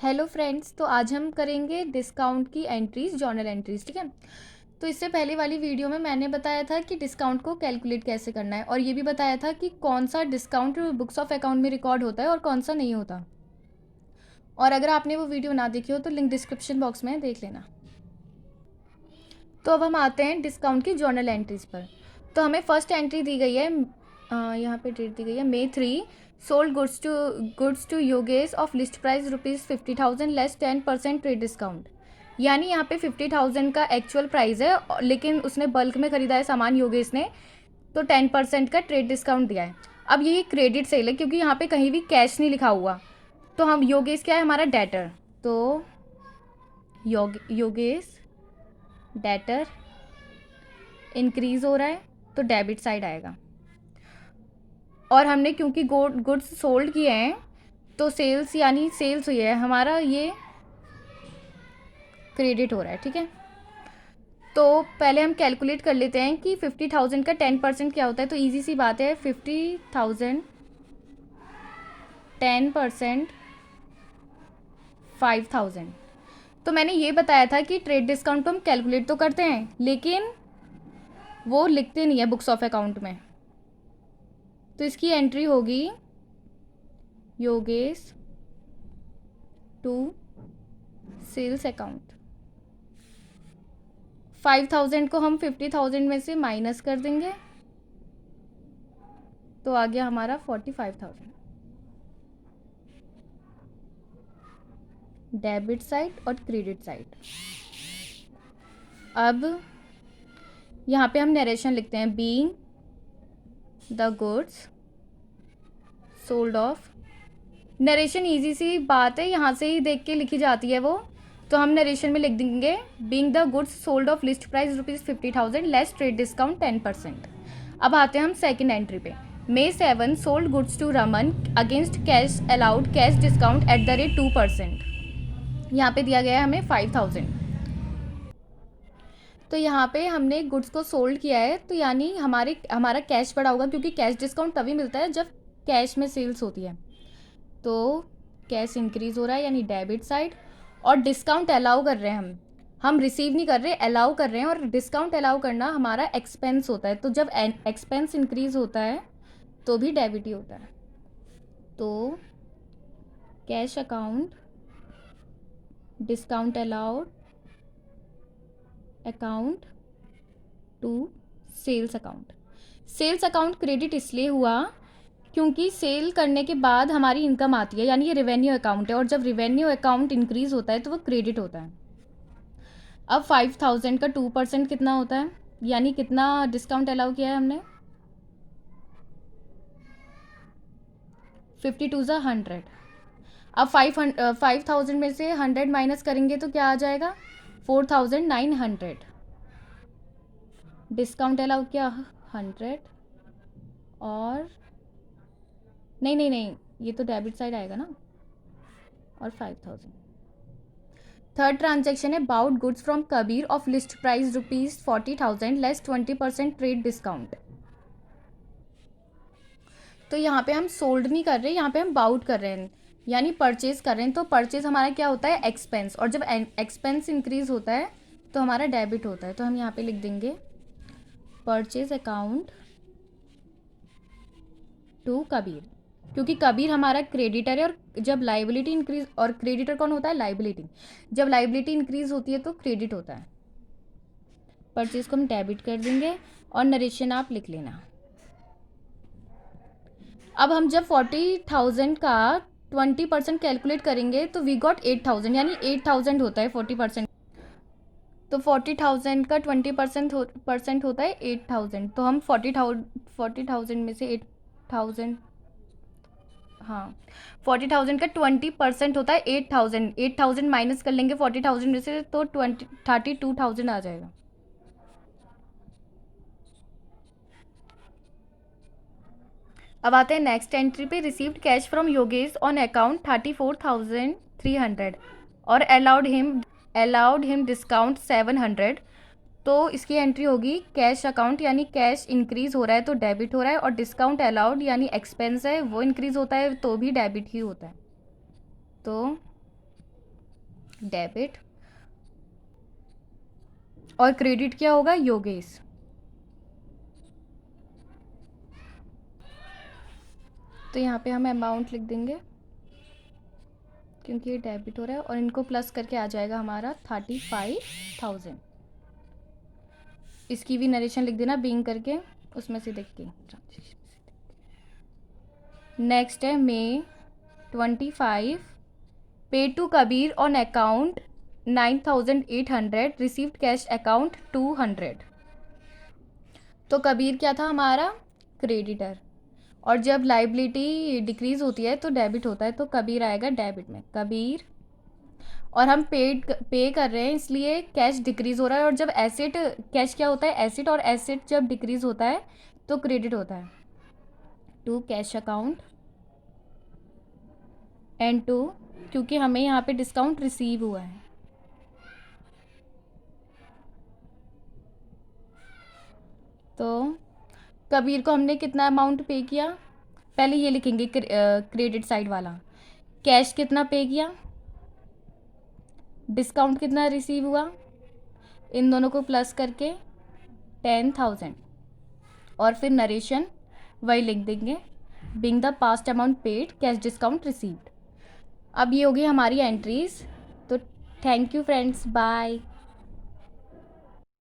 Hello friends, तो आज हम करेंगे डिस्काउंट की एंट्रीज, जर्नल एंट्रीज। ठीक है। तो इससे पहले वाली वीडियो में मैंने बताया था कि डिस्काउंट को कैलकुलेट कैसे करना है, और ये भी बताया था कि कौन सा डिस्काउंट बुक्स ऑफ अकाउंट में रिकॉर्ड होता है और कौन सा नहीं होता। और अगर आपने वो वीडियो ना देखी हो तो लिंक डिस्क्रिप्शन बॉक्स में देख लेना। तो अब हम आते हैं डिस्काउंट की जर्नल एंट्रीज पर। तो हमें फर्स्ट एंट्री दी गई है, यहाँ पे डेट दी गई है May 3। Sold goods to Yogesh of list price ₹50,000 less 10% trade discount. यानी यहाँ पे 50,000 का एक्चुअल प्राइस है, लेकिन उसने बल्क में ख़रीदा है सामान योगेश ने, तो 10% का ट्रेड डिस्काउंट दिया है। अब ये क्रेडिट सेल है क्योंकि यहाँ पे कहीं भी कैश नहीं लिखा हुआ। तो हम योगेश क्या है, हमारा डेटर, तो योगेश डेटर इंक्रीज़ हो रहा है तो डेबिट साइड आएगा। और हमने क्योंकि गुड्स सोल्ड किए हैं तो सेल्स, यानी सेल्स हुई है हमारा, ये क्रेडिट हो रहा है। ठीक है। तो पहले हम कैलकुलेट कर लेते हैं कि 50,000 का 10% क्या होता है। तो इजी सी बात है, 50,000 10% 5,000। तो मैंने ये बताया था कि ट्रेड डिस्काउंट तो हम कैलकुलेट तो करते हैं, लेकिन वो लिखते नहीं है बुक्स ऑफ अकाउंट में। तो इसकी एंट्री होगी योगेश टू सेल्स अकाउंट। 5,000 को हम 50,000 में से माइनस कर देंगे तो आ गया हमारा 45,000 डेबिट साइड और क्रेडिट साइड। अब यहाँ पे हम नरेशन लिखते हैं, being the goods sold off. Narration easy सी बात है, यहाँ से ही देख के लिखी जाती है वो। तो हम नरेशन में लिख देंगे, being the goods sold of list price ₹50,000 less trade discount 10%। अब आते हैं हम सेकंड एंट्री पे। May 7 sold goods to Raman against cash allowed cash discount at the rate 2%। यहाँ पे दिया गया है हमें 5,000। तो यहाँ पे हमने गुड्स को सोल्ड किया है, तो यानी हमारा कैश बढ़ा होगा, क्योंकि कैश डिस्काउंट तभी मिलता है जब कैश में सेल्स होती है। तो कैश इंक्रीज़ हो रहा है यानी डेबिट साइड, और डिस्काउंट अलाउ कर रहे हैं हम रिसीव नहीं कर रहे, अलाउ कर रहे हैं। और डिस्काउंट अलाउ करना हमारा एक्सपेंस होता है, तो जब एक्सपेंस इंक्रीज़ होता है तो भी डेबिट ही होता है। तो cash account discount allowed account to sales account. Sales account credit इसलिए हुआ क्योंकि सेल करने के बाद हमारी इनकम आती है, यानी ये रेवेन्यू अकाउंट है, और जब रेवेन्यू अकाउंट इंक्रीज़ होता है तो वो क्रेडिट होता है। अब 5,000 का 2% कितना होता है, यानी कितना डिस्काउंट अलाउ किया है हमने, 52 ज़ा 100। अब 5,000 में से 100 माइनस करेंगे तो क्या आ जाएगा, 4,900। डिस्काउंट अलाउ किया 100, और नहीं, ये तो डेबिट साइड आएगा ना, और 5,000। थर्ड ट्रांजेक्शन है, bought goods from Kabir of list price ₹40,000 less 20% trade discount. तो यहाँ पे हम सोल्ड नहीं कर रहे, यहाँ पे हम बाउट कर रहे हैं, यानी परचेज कर रहे हैं। तो परचेज हमारा क्या होता है, एक्सपेंस, और जब एक्सपेंस इंक्रीज होता है तो हमारा डेबिट होता है। तो हम यहाँ पे लिख देंगे परचेज अकाउंट टू कबीर, क्योंकि कबीर हमारा क्रेडिटर है, और जब लाइबिलिटी इंक्रीज, और क्रेडिटर कौन होता है, लाइबिलिटी, जब लाइबिलिटी इंक्रीज होती है तो क्रेडिट होता है। परचेज को हम डेबिट कर देंगे, और नरेशन आप लिख लेना। अब हम जब 40,000 का 20% कैलकुलेट करेंगे तो वी गॉट 8,000, यानी 8,000 होता है 40%। तो 40,000 का 20% होता है 8,000। तो हम 40,000 में से 8,000, हाँ, 40,000 का 20% होता है 8,000। 8,000 माइनस कर लेंगे 40,000 में से तो 32,000 आ जाएगा। अब आते हैं नेक्स्ट एंट्री पे, received cash from Yogesh on account 34,300 और अलाउड हिम डिस्काउंट 700। तो इसकी एंट्री होगी कैश अकाउंट, यानी कैश इंक्रीज़ हो रहा है तो डेबिट हो रहा है, और डिस्काउंट अलाउड यानी एक्सपेंस है वो इंक्रीज़ होता है तो भी डेबिट ही होता है। तो डेबिट, और क्रेडिट क्या होगा, योगेश। तो यहाँ पे हम अमाउंट लिख देंगे क्योंकि ये डेबिट हो रहा है, और इनको प्लस करके आ जाएगा हमारा 35,000। इसकी भी नरेशन लिख देना बीइंग करके, उसमें से देख के। नेक्स्ट है May 25 pay to Kabir on account 9,800, received cash account 200। तो कबीर क्या था हमारा, क्रेडिटर, और जब लाइबिलिटी डिक्रीज होती है तो डेबिट होता है, तो कबीर आएगा डेबिट में, कबीर। और हम पे कर रहे हैं इसलिए कैश डिक्रीज हो रहा है, और जब एसेट, कैश क्या होता है, एसेट, और एसेट जब डिक्रीज होता है तो क्रेडिट होता है, to cash account and to, क्योंकि हमें यहाँ पे डिस्काउंट रिसीव हुआ है। तो कबीर को हमने कितना अमाउंट पे किया, पहले ये लिखेंगे क्रेडिट साइड वाला, कैश कितना पे किया, डिस्काउंट कितना रिसीव हुआ, इन दोनों को प्लस करके 10,000, और फिर नरेशन वही लिख देंगे, being the past amount paid cash discount received. अब ये होगी हमारी एंट्रीज। तो थैंक यू फ्रेंड्स, बाय।